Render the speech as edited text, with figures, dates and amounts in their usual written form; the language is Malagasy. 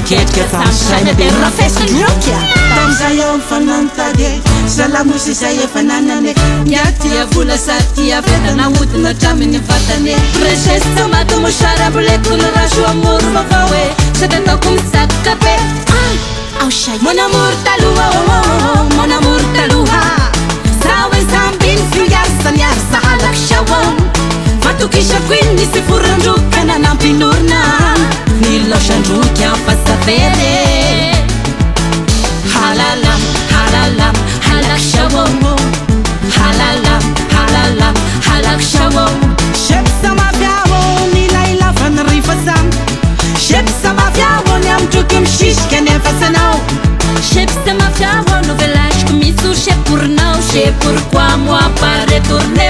ketrika sam'zay tena festandrokia tam'zay ao mifananontady salamozy zay efa nanane miatia vola satia fetana hodina hatramin'ny vatane princesse tamato mosara bolekolo raso amour vavao e sady ataoko misakoka be mon amour taloha mon amour taloha zaho e zambiny fiasany ary zahalako shawon fatokisako iny nisy forandroka nanampinorina nilosandroky amfasavele halalam halalam halak shawon halalam halalam halak shawon shepsa maviawo nilailavany rifasam shepsa maviawo ny amdroky misisika nefasanao shepsa maviawo no velaziko misy ou c'est pour pourquoi moi pas retourner